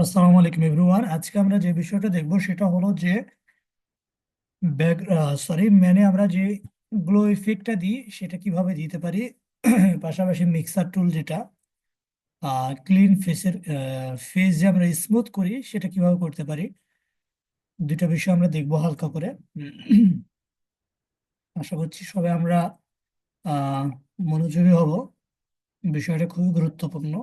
আসসালামু আলাইকুম এভরিওয়ান। আজকে আমরা যে বিষয়টা দেখব সেটা হলো যে ম্যানে আমরা যে গ্লো ইফেক্টটা দিই সেটা কিভাবে দিতে পারি। পাশাপাশি মিক্সার টুল যেটা ক্লিন ফেস যে আমরা স্মুথ করি সেটা কিভাবে করতে পারি, দুইটা বিষয় আমরা দেখবো হালকা করে। আশা করছি সবাই আমরা আহ মনোযোগী হব। বিষয়টা খুবই গুরুত্বপূর্ণ।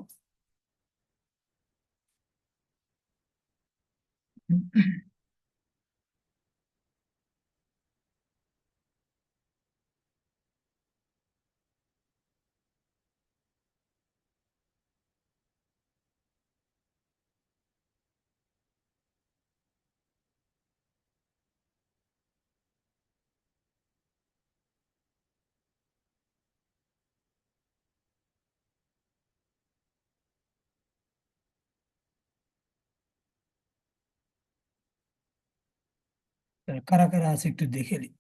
কারা কারা আছে একটু দেখে নিই।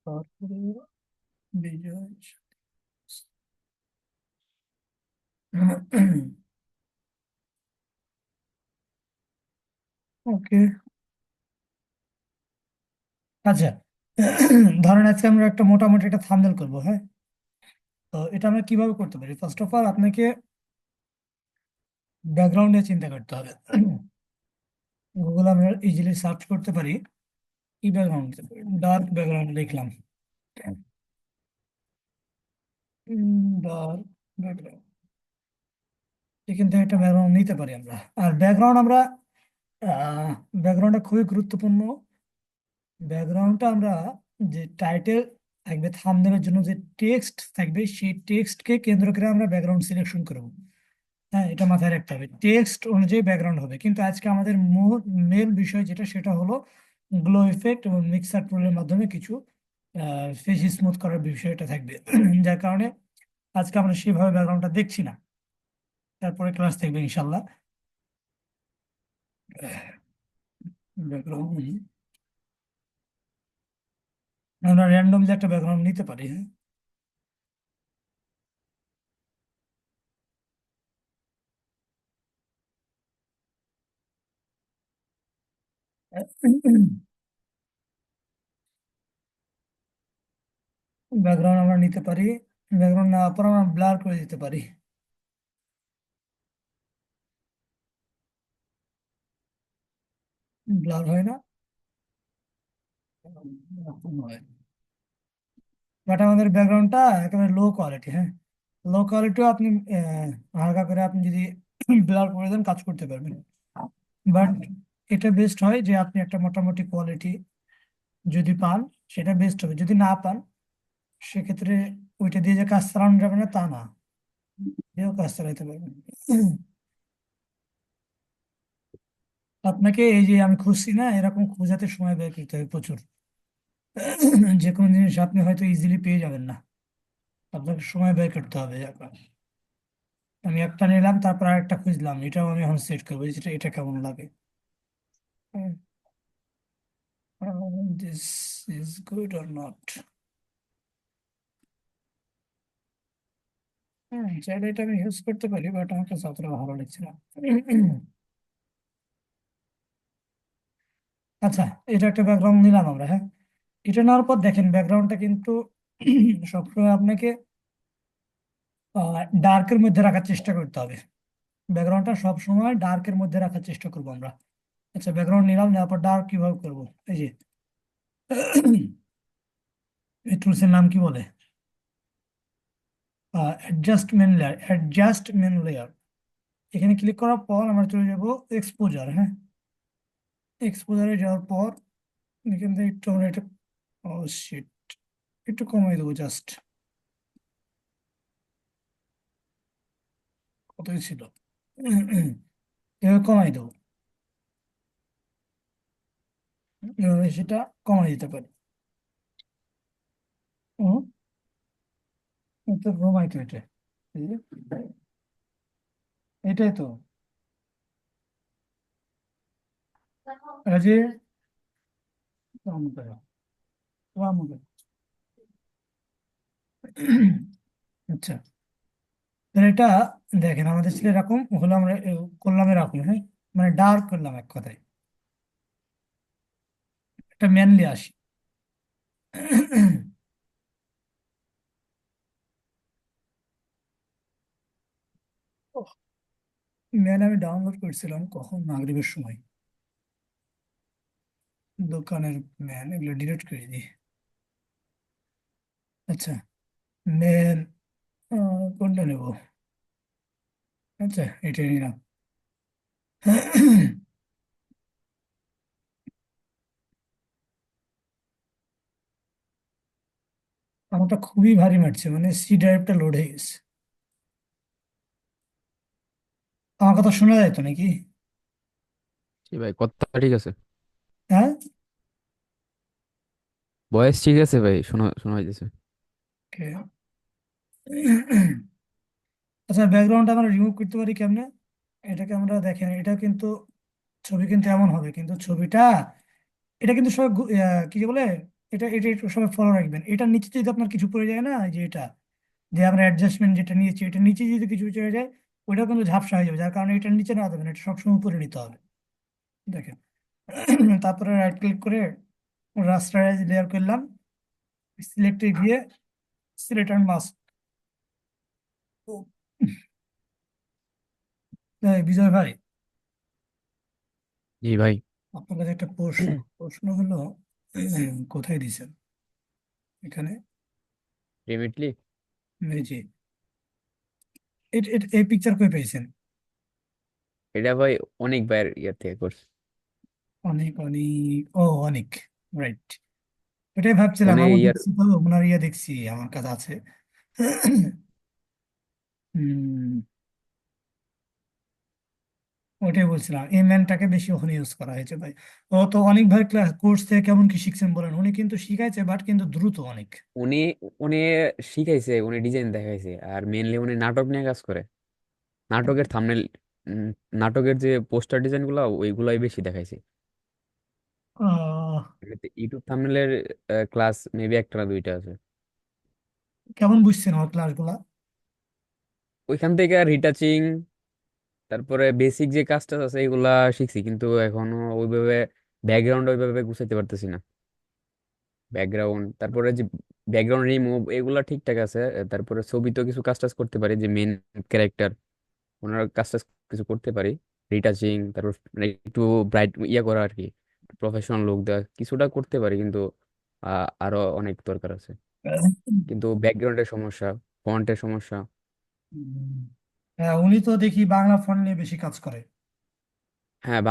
তারপরে বিজয়। ওকে, আচ্ছা। ধরেন আজকে আমরা একটা মোটামুটি একটা থাম্বনেল করবো, হ্যাঁ? তো এটা আমরা কিভাবে করতে পারি? ফার্স্ট অফ অল আপনাকে ব্যাকগ্রাউন্ড নিয়ে চিন্তা করতে হবে। গুগল আমরা ইজিলি সার্চ করতে পারি কি ব্যাকগ্রাউন্ড, ডার্ক ব্যাকগ্রাউন্ড লিখলাম। ডার্ক ব্যাকগ্রাউন্ড, এখান থেকে একটা ব্যাকগ্রাউন্ড নিতে পারি আমরা। আর ব্যাকগ্রাউন্ড আমরা ব্যাকগ্রাউন্ডটা খুবই গুরুত্বপূর্ণ। ব্যাকগ্রাউন্ডটা আমরা যে টাইটেল থাকবে, থাম্বনেলের জন্য যে টেক্সট থাকবে সেই টেক্সটকে কেন্দ্র করে আমরা ব্যাকগ্রাউন্ড সিলেকশন করব। হ্যাঁ, এটা মাথায় রাখতে হবে, টেক্সট অনুযায়ী ব্যাকগ্রাউন্ড হবে। কিন্তু আজকে আমাদের মেল বিষয় যেটা সেটা হলো গ্লো ইফেক্ট এবং মিক্সার টুলের মাধ্যমে কিছু ফেস স্মুথ করার বিষয়টা থাকবে। যার কারণে আজকে আমরা সেভাবে ব্যাকগ্রাউন্ডটা দেখছি না। তারপরে ক্লাস থাকবে ইনশাল্লাহ। ব্যাকগ্রাউন্ড আমরা র্যান্ডমলি একটা ব্যাকগ্রাউন্ড নিতে পারি, হ্যাঁ। ব্যাকগ্রাউন্ড আমরা নিতে পারি। ব্যাকগ্রাউন্ড নেওয়ার পর আমরা ব্লার করে দিতে পারি। ব্লার হয় না, এরকম হয়। বাট আমাদের ব্যাকগ্রাউন্ডটা একেবারে লো কোয়ালিটি, হ্যাঁ। লো কোয়ালিটিও আপনি হালকা করে আপনি যদি ব্লার করে দেন কাজ করতে পারবেন। বাট এটা বেস্ট হয় যে আপনি একটা মোটামুটি কোয়ালিটি যদি পান, সেটা বেস্ট হবে। যদি না পান সেক্ষেত্রে ওইটা দিয়ে যে কাজ চালানো যাবে না তা না, দিয়েও কাজ চালাতে পারবেন। আপনাকে এই যে আমি খুঁজছি না, এরকম খোঁজাতে সময় ব্যয় করতে হবে প্রচুর। যে কোনো জিনিস আপনি হয়তো ইজিলি পেয়ে যাবেন না, আপনাকে সময় ব্যয় করতে হবে। আমি একটা নিলাম, তারপর আরেকটা খুঁজলাম, এটাও আমি এখন সেট করবো যেটা এটা কেমন লাগে। This is good or not. হ্যাঁ, চাইলে এটা আমি ইউজ করতে পারি, বাট আমার কাছে অতটা ভালো লাগছে না। আচ্ছা, এটা একটা ব্যাকগ্রাউন্ড নিলাম আমরা, হ্যাঁ। এটা নেওয়ার পর দেখেন ব্যাকগ্রাউন্ডটা কিন্তু সবসময় আপনাকে ডার্কের মধ্যে রাখার চেষ্টা করতে হবে। ব্যাকগ্রাউন্ডটা সবসময় ডার্কের মধ্যে রাখার চেষ্টা করবো আমরা। আচ্ছা, ব্যাকগ্রাউন্ড নিলাম, নেওয়ার পর ডার্ক কিভাবে করবো? এই যে এই টুলসের নাম কি বলে? Adjustment layer. এখানে ক্লিক করার পর আমরা চলে যাব এক্সপোজার, হ্যাঁ। এক্সপোজারে যাওয়ার পর এখান থেকে একটু আমরা এটা, ও শিট, একটু কমাই দেবো জাস্ট। কতই ছিল? এভাবে কমাই দেবো, এভাবে সেটা কমাই দিতে পারি। ও, এটা কমাই তো এটা, এই যে, এটাই তো। রাজি? চমৎকার, চমৎকার। আচ্ছা, তাহলে এটা দেখেন, আমাদের ছিল এরকম হলো, আমরা করলাম এরকম, হ্যাঁ, মানে ডার্ক করলাম এক কথায়। এটা মেনলি আসি। মেন আমি ডাউনলোড করছিলাম কখন, মাগরিবের সময়। দোকানের ম্যান, এগুলো ডিলিট করে দিই। আচ্ছা, মেন কোনটা নেব? আচ্ছা, এটাই নিলাম। আমারটা খুবই ভারী মারছে, মানে সি ড্রাইভটা লোড হয়ে গেছে। আমার কথা শোনা যায় তো নাকি? জি ভাই, কথা ঠিক আছে। হ্যাঁ। বয়স ঠিক আছে ভাই, শোনা শোনা যাইতেছে। Okay. আচ্ছা, ব্যাকগ্রাউন্ডটা আমরা রিমুভ করতে পারি কেমনে? এটাকে আমরা দেখেন, এটা কিন্তু ছবি কিন্তু এমন হবে, কিন্তু ছবিটা, এটা কিন্তু সবাই কি যে বলে, এটা এটা একটু সবাই ফলো রাখবেন। এটার নিচে যদি আপনার কিছু পড়ে যায় না, এই যে এটা, যে আমরা অ্যাডজাস্টমেন্ট যেটা নিয়েছি, এটা নিচে যদি কিছু চলে যায়, ওইটাও কিন্তু ঝাপসা হয়ে যাবে। যার কারণে এটার নিচে না দেবেন, এটা সবসময় উপরে নিতে হবে। দেখেন। তারপরে রাইট ক্লিক করে রাস্টারাইজ লেয়ার করলাম, সিলেক্টে গিয়ে সিলেক্ট অ্যান্ড মাস্ক। বিজয় ভাই, জি ভাই। আপনার কাছে একটা প্রশ্ন। প্রশ্ন হলো, কোথায় দিছেন? এখানে। রিমিটলি। এই যে এই পিকচার কই পেয়েছেন? এটা ভাই অনেক ভাইয়ের ইয়ার থেকে করছে। অনেক অনেক, ও অনেক, রাইট। এটাই ভাবছিলাম, ফোনে আমার ইয়ার। দেখছি তো, ওনার ইয়ে দেখছি আমার কাছে আছে। হম, ওইটাই বলছিলাম, এই ম্যানটাকে বেশি ওখানে ইউজ করা হয়েছে ভাই। ও তো অনেক ভাই ক্লাস কোর্স থেকে কেমন কি শিখছেন বলেন, উনি কিন্তু শিখাইছে, বাট কিন্তু দ্রুত অনেক। উনি উনি শিখাইছে, উনি ডিজাইন দেখাইছে, আর মেইনলি উনি নাটক নিয়ে কাজ করে। নাটকের থাম্বনেল, নাটকের যে পোস্টার ডিজাইন গুলো ওইগুলাই বেশি দেখাইছে। আহ, ইউটিউব থাম্বনেলের ক্লাস মেবি একটা না দুইটা আছে। কেমন বুঝছেন আমার ক্লাসগুলা? ওইখান থেকে রিটাচিং, তারপরে বেসিক যে কাজটা আছে এগুলা শিখছি, কিন্তু এখনো ওইভাবে ব্যাকগ্রাউন্ড ওইভাবে গুছাইতে পারতেছি না। ব্যাকগ্রাউন্ড, তারপরে যে ব্যাকগ্রাউন্ড রিমুভ এগুলা ঠিকঠাক আছে। তারপরে ছবি তো কিছু কাজ টাজ করতে পারি, যে মেন ক্যারেক্টার ওনার কাজ টাজ কিছু করতে পারি। রিটাচিং, তারপর মানে একটু ব্রাইট ইয়ে করা আর কি, প্রফেশনাল লুক দেওয়া কিছুটা করতে পারি, কিন্তু আরো অনেক দরকার আছে। কিন্তু ব্যাকগ্রাউন্ডের সমস্যা, ফন্টের সমস্যা। উম, হ্যাঁ, উনি তো দেখি বাংলা ফন্ট নিয়ে বেশি কাজ করে। হ্যাঁ,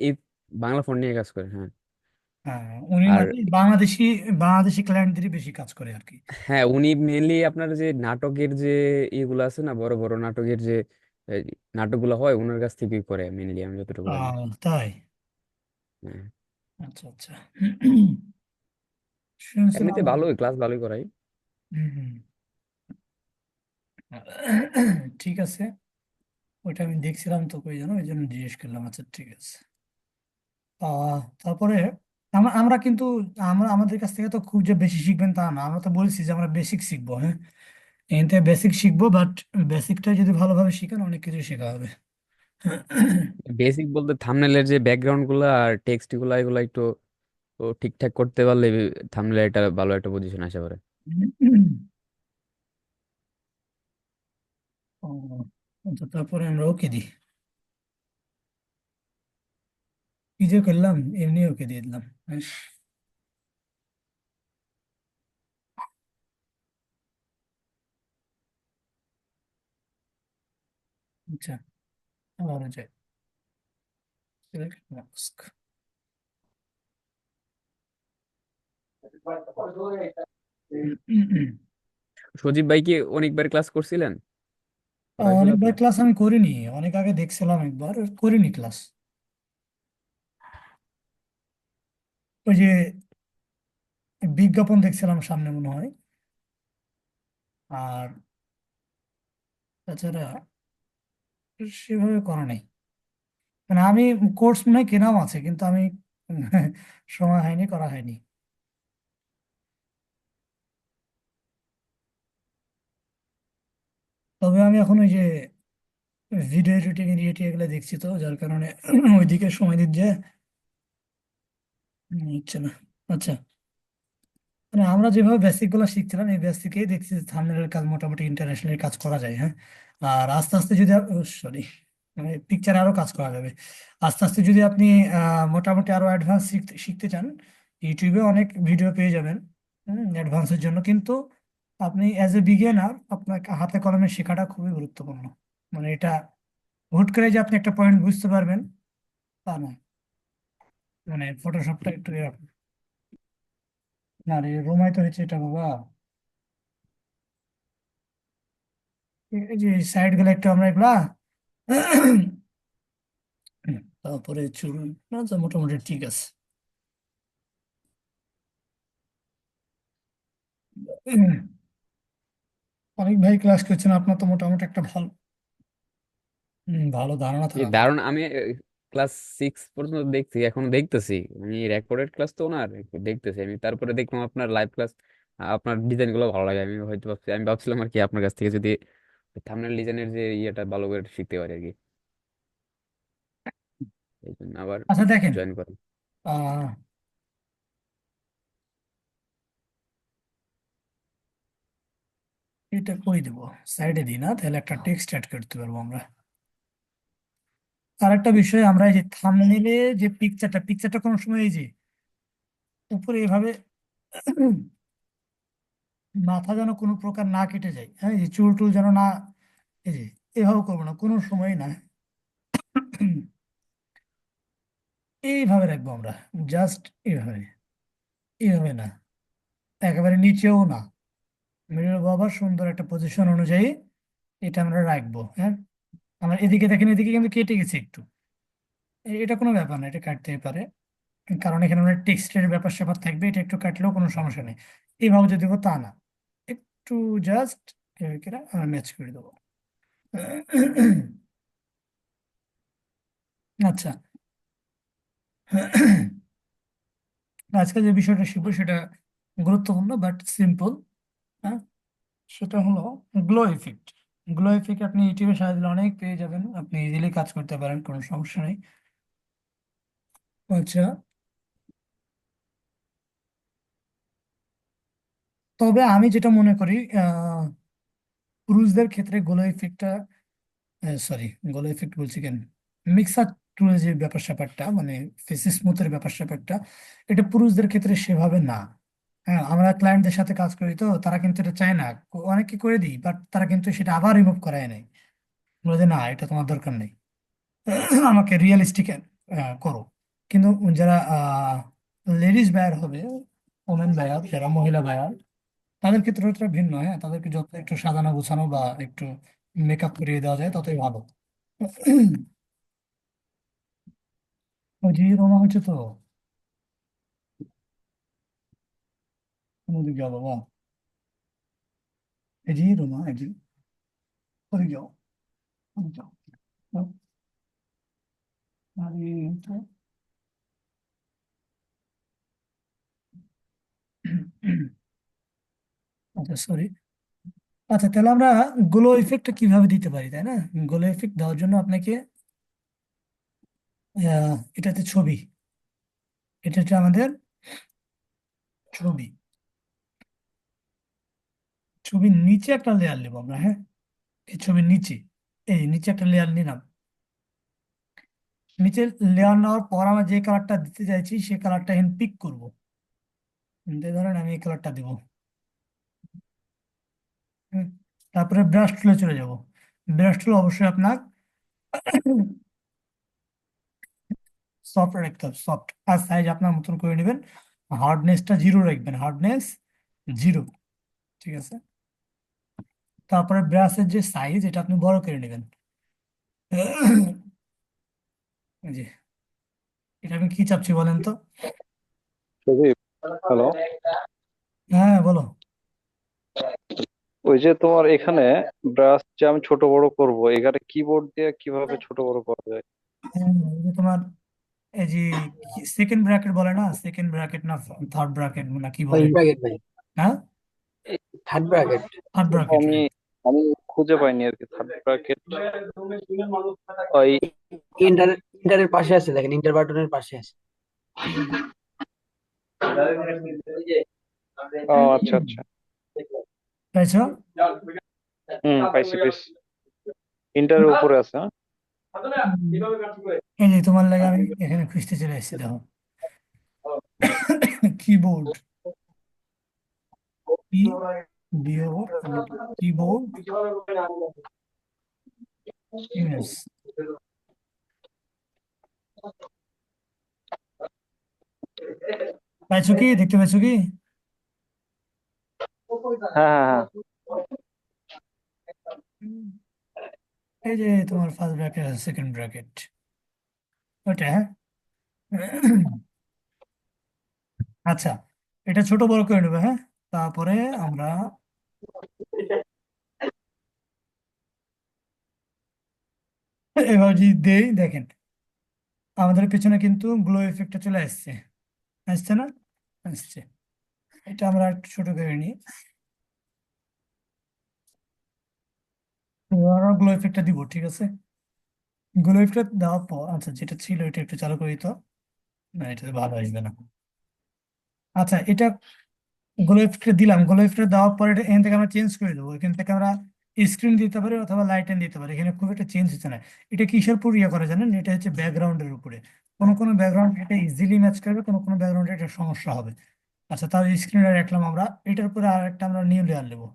এই বাংলা ফন্ট নিয়ে কাজ করে, হ্যাঁ। হ্যাঁ, উনি আর নাকি বাংলাদেশি, বাংলাদেশি ক্লায়েন্টদেরই বেশি কাজ করে আর কি। হ্যাঁ, উনি মেনলি আপনার যে নাটকের যে ইয়েগুলো আছে না, বড় বড় নাটকের যে এই, নাটকগুলো হয় ওনার কাছ থেকেই করে মেনলি, আমি যতটুকু জানি। তাই? হ্যাঁ। আচ্ছা আচ্ছা। শুনছিলাম। এমনিতে ভালোই ক্লাস, ভালোই করাই। হুম, হুম। ঠিক আছে, ওইটা আমি দেখছিলাম তো কই জানো, ওই জন্য জিজ্ঞেস করলাম। আচ্ছা, ঠিক আছে। তারপরে আমরা আমরা কিন্তু, আমরা আমাদের কাছ থেকে তো খুব যে বেশি শিখবেন তা না, আমরা তো বলছি যে আমরা বেসিক শিখবো, হ্যাঁ। এখান থেকে বেসিক শিখবো, বাট বেসিকটা যদি ভালোভাবে শিখেন অনেক কিছু শেখা হবে। বেসিক বলতে থাম্বনেলের যে ব্যাকগ্রাউন্ড গুলো আর টেক্সট গুলো এগুলো একটু ও ঠিকঠাক করতে পারলে থাম্বনেলে এটা ভালো একটা পজিশন আসে পারে। ও, আচ্ছা, তারপরে আমরা ওকে দিই, কি যে করলাম, এমনি ওকে দিয়ে দিলাম। ব্যাস। আচ্ছা, আবার যাই, select mask। সজীব ভাই কি অনেকবার ক্লাস করছিলেন? করাইছিল অনেকবার আপনার? ক্লাস আমি করিনি, অনেক আগে দেখছিলাম একবার, করিনি ক্লাস। ওই যে বিজ্ঞাপন দেখছিলাম সামনে মনে হয়, আর তাছাড়া সেভাবে করা নেই। মানে আমি কোর্স মনে হয় কেনাও আছে, কিন্তু আমি সময় হয়নি, করা হয়নি। তবে আমি এখন ওই যে ভিডিও এডিটিং এগুলো দেখছি, তো যার কারণে ওইদিকে সময় দিতে যায় হচ্ছে না। আচ্ছা, মানে আমরা যেভাবে বেসিক গুলো শিখছিলাম, এই বেসিকেই দেখছি থাম্বনেলের কাজ মোটামুটি ইন্টারন্যাশনাল কাজ করা যায়, হ্যাঁ। আর আস্তে আস্তে যদি, সরি, মানে পিকচার আরো কাজ করা যাবে। আস্তে আস্তে যদি আপনি মোটামুটি আরো অ্যাডভান্স শিখতে শিখতে চান, ইউটিউবে অনেক ভিডিও পেয়ে যাবেন অ্যাডভান্সের জন্য। কিন্তু আপনি অ্যাজ এ বিগিনার আপনাকে হাতে কলমে শেখাটা খুবই গুরুত্বপূর্ণ। মানে এটা হুট করে যে আপনি একটা পয়েন্ট বুঝতে পারবেন তা নয়। মানে ফটোশপটা একটু এরকম। না রে, রোমাই তো হয়েছে এটা বাবা। এই যে সাইড গুলো একটু আমরা এগুলা তারপরে চুল, না তো মোটামুটি ঠিক আছে। অনেক ভাই ক্লাস করছেন, আপনার তো মোটামুটি একটা ভালো ভালো ধারণা এই থাকা কথা। দারুণ, আমি ক্লাস 6 পর্যন্ত দেখছি, এখন দেখতেছি। আমি রেকর্ডেড ক্লাস তো না, দেখতেছি আমি। তারপরে দেখলাম আপনার লাইভ ক্লাস, আপনার ডিজাইন গুলো ভালো লাগে। আমি হয়তো আমি ভাবছিলাম আর কি আপনার কাছ থেকে যদি থাম্বনেল ডিজাইনের যে ইয়েটা ভালো করে শিখতে পারি আর কি, এই জন্য আবার আচ্ছা দেখেন, জয়েন করেন। আহ এটা করে দেবো, সাইডে দিই না তাহলে একটা টেক্সট অ্যাড করতে পারবো আমরা। আর একটা বিষয়, আমরা এই যে থাম্বনেলে যে পিকচারটা কোনো সময় এই যে উপরে এভাবে মাথা যেন কোনো প্রকার না কেটে যায়, হ্যাঁ, এই যে চুল টুল যেন না, এই যে এভাবে করবো না কোনো সময় না। এইভাবে রাখবো আমরা, জাস্ট এইভাবে, এইভাবে না, একেবারে নিচেও না, মিডল বরাবর সুন্দর একটা পজিশন অনুযায়ী এটা আমরা রাখবো, হ্যাঁ। আমরা এদিকে দেখেন, এদিকে কিন্তু কেটে গেছে একটু, এটা কোনো ব্যাপার না, এটা কাটতেই পারে, কারণ এখানে অনেক টেক্সটের ব্যাপার স্যাপার থাকবে, এটা একটু কাটলেও কোনো সমস্যা নেই। এইভাবে যদি দেবো তা না, একটু জাস্ট ম্যাচ করে দেবো। আচ্ছা, আজকে যে বিষয়টা শিখবো সেটা গুরুত্বপূর্ণ বাট সিম্পল, হ্যাঁ। সেটা হলো গ্লো ইফেক্ট। গ্লো ইফেক্ট আপনি ইউটিউবে সার্চ দিলে অনেক পেয়ে যাবেন, আপনি ইজিলি কাজ করতে পারেন, কোনো সমস্যা নেই। আচ্ছা, তবে আমি যেটা মনে করি, পুরুষদের ক্ষেত্রে গ্লো ইফেক্টটা, সরি, গ্লো ইফেক্ট বলছি কেন, মিক্সার টুলের যে ব্যাপার স্যাপারটা, মানে ফেস স্মুথের ব্যাপার স্যাপারটা, এটা পুরুষদের ক্ষেত্রে সেভাবে না। হ্যাঁ, আমরা ক্লায়েন্টদের সাথে কাজ করি, তো তারা কিন্তু এটা চায় না, অনেককে করে দিই, বাট তারা কিন্তু সেটা আবার রিমুভ করায় নেয়, বলে যে না এটা তোমার দরকার নেই, আমাকে রিয়েলিস্টিক করো। কিন্তু যারা লেডিস বায়ার হবে, ওমেন বায়ার, যারা মহিলা বায়ার, তাদের ক্ষেত্রে এটা ভিন্ন, হ্যাঁ, তাদেরকে যত একটু সাজানো গোছানো বা একটু মেকআপ করিয়ে দেওয়া যায় ততই ভালো। ওই যে রোমা হচ্ছে তো, কোনদিকে যাও বাবা, এই যে রোমা, এই যে ওদিকে যাও, ওদিকে যাও, যাও। আরে তো, আচ্ছা সরি। আচ্ছা তাহলে আমরা গ্লো ইফেক্টটা কিভাবে দিতে পারি, তাই না? গ্লো ইফেক্ট দেওয়ার জন্য আপনাকে এটাতে ছবি, এটা হচ্ছে আমাদের ছবি, ছবির নিচে একটা লেয়ার নেবো আমরা, হ্যাঁ। এই ছবির নিচে, এই নিচে একটা লেয়ার নিলাম। নিচে লেয়ার নেওয়ার পর আমরা যে কালারটা দিতে চাইছি সেই কালারটা এখানে পিক করবো। ধরেন আমি এই কালারটা দিব, হুম। তারপরে ব্রাশ টুলে চলে যাব। ব্রাশ টুল অবশ্যই আপনার সফট রাখতে হবে, সফট, আর সাইজ আপনার মতন করে নেবেন। হার্ডনেসটা জিরো রাখবেন, হার্ডনেস জিরো, ঠিক আছে। তারপরে ব্রাশের যে সাইজ এটা আপনি বড় করে নেবেন। এই যে, এটা আমি কি চাপছি বলেন তো? সুদীপ, হ্যালো। হ্যাঁ বলো। ওই যে তোমার এখানে ব্রাশ যে আমি ছোট বড় করব, এখানে কিবোর্ড দিয়ে কিভাবে ছোট বড় করা যায়? হ্যাঁ, এই যে তোমার এই যে সেকেন্ড ব্র্যাকেট বলে না, সেকেন্ড ব্র্যাকেট না থার্ড ব্র্যাকেট না কি বলে, ফার্স্ট ব্র্যাকেট ভাই, হ্যাঁ, থার্ড ব্র্যাকেট। থার্ড ব্র্যাকেট, আমি রাইট। আমি খুঁজে পাইনি আর কি, থার্ড ব্র্যাকেট ওই। ইন্টার ইন্টারের পাশে আছে, দেখেন ইন্টার বাটনের পাশে আছে। ও আচ্ছা আচ্ছা। পাইছো? পাইছি পাইছি, ইন্টারের উপরে আছে, হ্যাঁ। এই যে তোমার লাগে আমি এখানে খুঁজতে চলে এসেছি, দেখো কিবোর্ড, কি বিও কিবোর্ড ইমেজ, পাইছো কি, দেখতে পাইছো কি? হ্যাঁ হ্যাঁ হ্যাঁ। এই যে তোমার ফার্স্ট ব্র্যাকেট আর সেকেন্ড ব্র্যাকেট, ওটা, হ্যাঁ। আচ্ছা, এটা ছোট বড় করে নেবে, হ্যাঁ। তারপরে আমরা এবার যদি দেই, দেখেন আমাদের পেছনে কিন্তু গ্লো এফেক্টটা চলে আসছে, আসছে না? আসছে। এটা আমরা একটু ছোট করে নিই, গ্লো এফেক্টটা দিব, ঠিক আছে। গ্লো এফেক্ট দেওয়ার পর, আচ্ছা যেটা ছিল এটা একটু চালু করি তো, না এটা ভালো আসবে না। আচ্ছা, এটা গ্লো এফেক্ট দিলাম, গ্লো এফেক্ট দেওয়ার পর এটা এখান থেকে আমরা চেঞ্জ করে দেবো, এখান থেকে আমরা স্ক্রিন দিতে পারি অথবা লাইটেন দিতে পারি, এখানে খুব একটা চেঞ্জ হচ্ছে না। এটা কিসের উপর ইয়ে করে জানেন, এটা হচ্ছে ব্যাকগ্রাউন্ডের উপরে। কোনো কোনো ব্যাকগ্রাউন্ড এটা ইজিলি ম্যাচ করবে, কোনো কোনো ব্যাকগ্রাউন্ডে এটা সমস্যা হবে। আচ্ছা, তাহলে স্ক্রিনে রাখলাম আমরা, এটার উপরে আর একটা আমরা নিউ লেয়ার নেবো,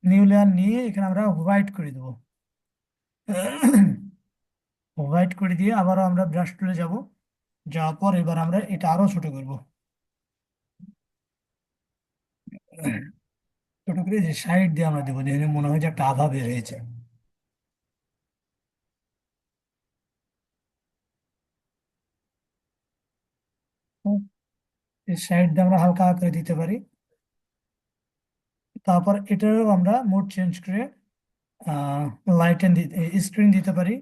নিউ লেয়ার নিয়ে এখানে আমরা হোয়াইট করে দেবো। হোয়াইট করে দিয়ে আবারও আমরা ব্রাশ টুলে যাব, যাওয়ার পর এবার আমরা এটা আরো ছোট করব, ছোট করে যে সাইড দিয়ে আমরা দেবো, যেখানে মনে হয় যে একটা আভা বের হয়েছে। এই সাইড দিয়ে আমরা হালকা করে দিতে পারি। তারপর এটারও আমরা মোড চেঞ্জ করে লাইটেন দিতে, স্ক্রিন দিতে পারি,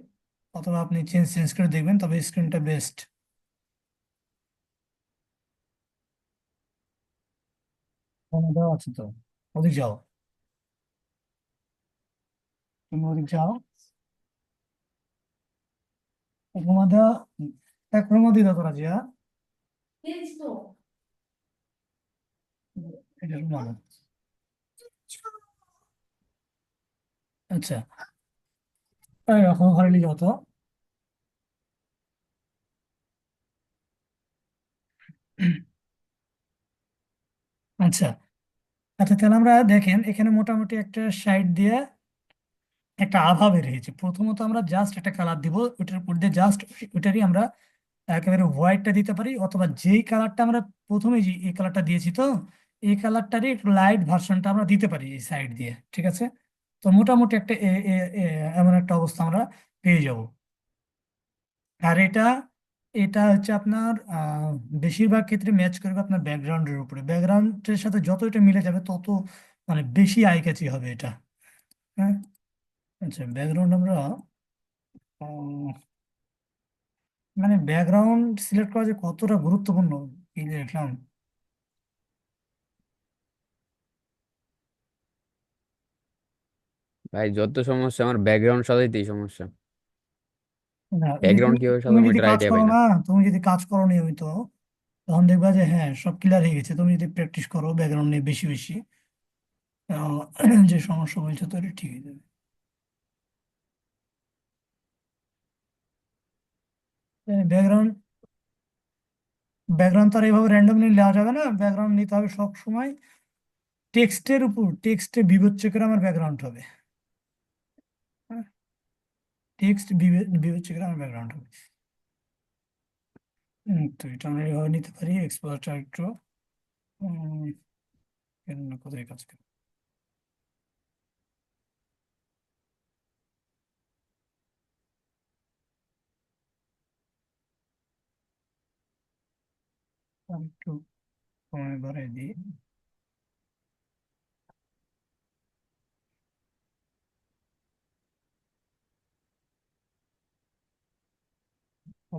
অথবা আপনি চেঞ্জ চেঞ্জ করে দেখবেন, তবে স্ক্রিনটা বেস্ট। দেওয়া আছে তো, ওদিক যাও, তুমি ওদিক যাও, উপমা দেওয়া, এক প্রমা দিতে তোরা জিয়া, এটা ভালো। আচ্ছা, এই রাখো, ঘরে নিয়ে যাও তো। আচ্ছা, আচ্ছা তাহলে আমরা দেখেন এখানে মোটামুটি একটা সাইড দিয়ে একটা আভা বের হয়েছে। প্রথমত আমরা জাস্ট একটা কালার দিব, ওটার উপর দিয়ে জাস্ট ওইটারই আমরা একেবারে হোয়াইটটা দিতে পারি, অথবা যেই কালারটা আমরা প্রথমে যে এই কালারটা দিয়েছি তো, এই কালারটারই একটু লাইট ভার্সনটা আমরা দিতে পারি এই সাইড দিয়ে, ঠিক আছে। তো মোটামুটি একটা এমন একটা অবস্থা আমরা পেয়ে যাব। আর এটা এটা হচ্ছে আপনার বেশিরভাগ ক্ষেত্রে ম্যাচ করবে আপনার ব্যাকগ্রাউন্ডের উপরে, ব্যাকগ্রাউন্ডের সাথে যত এটা মিলে যাবে তত মানে বেশি আই ক্যাচি হবে এটা, হ্যাঁ। আচ্ছা, ব্যাকগ্রাউন্ড আমরা উম, মানে ব্যাকগ্রাউন্ড সিলেক্ট করা যে কতটা গুরুত্বপূর্ণ, এই যে দেখলাম। ভাই যত সমস্যা আমার ব্যাকগ্রাউন্ড সাজাইতেই সমস্যা। না, এই যে ব্যাকগ্রাউন্ড তুমি কিভাবে তুমি সাজাবো যদি এটার কাজ আইডিয়া করো পাই না। না, তুমি যদি কাজ করো নিয়মিত, তখন দেখবা যে হ্যাঁ সব ক্লিয়ার হয়ে গেছে। তুমি যদি প্র্যাকটিস করো ব্যাকগ্রাউন্ড নিয়ে বেশি বেশি, আহ, যে সমস্যা বলছো তো এটা ঠিক হয়ে যাবে। ব্যাকগ্রাউন্ড ব্যাকগ্রাউন্ড তো আর এইভাবে র্যান্ডমলি নেওয়া যাবে না, ব্যাকগ্রাউন্ড নিতে হবে সব সময় টেক্সটের উপর, টেক্সটে বিবেচ্য করে আমার ব্যাকগ্রাউন্ড হবে, টেক্সট বিবেচ্য করে আমার ব্যাকগ্রাউন্ড হবে। তো এটা আমরা এভাবে নিতে পারি, এক্সপোর্ট একটু কোথায় কাজ করে, আমি একটু সময় বাড়াই দিই।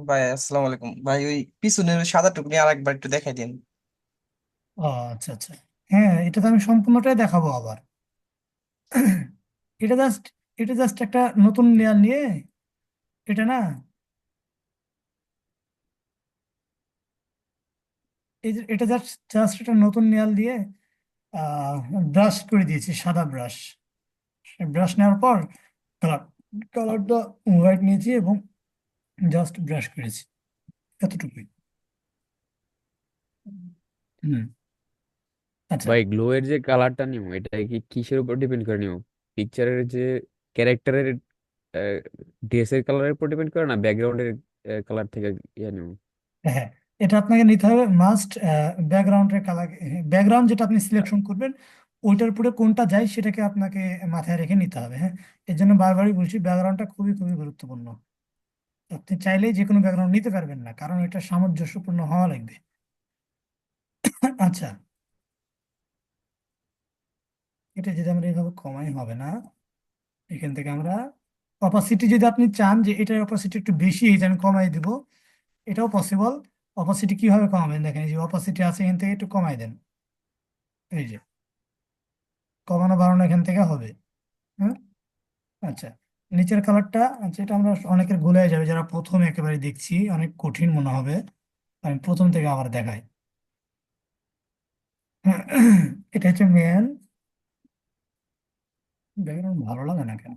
ভাই আসসালামু আলাইকুম ভাই, ওই পিছনের ওই সাদা টুকরি আর একবার একটু দেখাই দিন। ও আচ্ছা আচ্ছা, হ্যাঁ এটা তো আমি সম্পূর্ণটাই দেখাবো আবার। এটা জাস্ট এটা জাস্ট একটা নতুন লেয়ার নিয়ে, এটা না, এটা জাস্ট জাস্ট একটা নতুন লেয়ার দিয়ে ব্রাশ করে দিয়েছি, সাদা ব্রাশ। ব্রাশ নেওয়ার পর কালার কালারটা হোয়াইট নিয়েছি এবং জাস্ট ব্রাশ করেছি, এতটুকুই। হুম। আচ্ছা। ভাই গ্লো এর যে কালারটা নিও, এটা কি কিসের উপর ডিপেন্ড করে নিও? পিকচারের যে ক্যারেক্টারের ড্রেসের কালারের উপর ডিপেন্ড করে, না ব্যাকগ্রাউন্ডের কালার থেকে ইয়ে নিও? হ্যাঁ, এটা আপনাকে নিতে হবে মাস্ট। ব্যাকগ্রাউন্ডের কালার, ব্যাকগ্রাউন্ড যেটা আপনি সিলেকশন করবেন ওইটার উপরে কোনটা যায় সেটাকে আপনাকে মাথায় রেখে নিতে হবে। হ্যাঁ, এর জন্য বারবারই বলছি ব্যাকগ্রাউন্ডটা খুবই খুবই গুরুত্বপূর্ণ। আপনি চাইলেই যে কোনো ব্যাকগ্রাউন্ড নিতে পারবেন না, কারণ এটা সামঞ্জস্যপূর্ণ হওয়া লাগবে। আচ্ছা, এটা যদি আমরা এইভাবে কমাই হবে না। এখান থেকে আমরা অপাসিটি, যদি আপনি চান যে এটার অপাসিটি একটু বেশি হয়েছে আমি কমাই দিব, এটাও পসিবল। অপাসিটি কিভাবে কমাবেন দেখেন, এই যে অপাসিটি আছে এখান থেকে একটু কমাই দেন, এই যে কমানো বাড়ানো এখান থেকে হবে। হ্যাঁ। আচ্ছা, নিচের কালারটা, আচ্ছা এটা আমরা অনেকের ভুলে যাবে যারা প্রথম একেবারে দেখছি, অনেক কঠিন মনে হবে। আমি প্রথম থেকে আবার দেখাই। এটা হচ্ছে মেন ব্যাকগ্রাউন্ড, ভালো লাগে না কেন?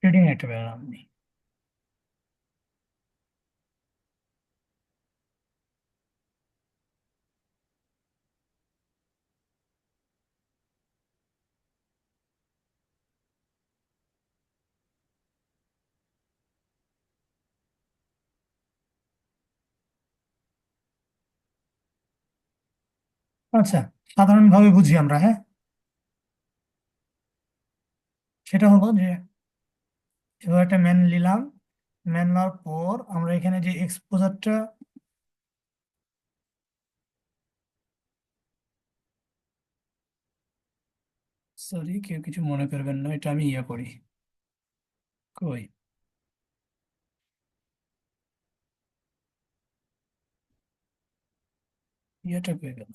রিডিং একটা ব্যাকগ্রাউন্ড নেই। আচ্ছা, সাধারণভাবে বুঝি আমরা। হ্যাঁ, সেটা হলো যে এবার একটা ম্যান নিলাম। ম্যান নেওয়ার পর আমরা এখানে যে এক্সপোজারটা, সরি কেউ কিছু মনে করবেন না, এটা আমি ইয়ে করি, কই ইয়েটা কই গেল?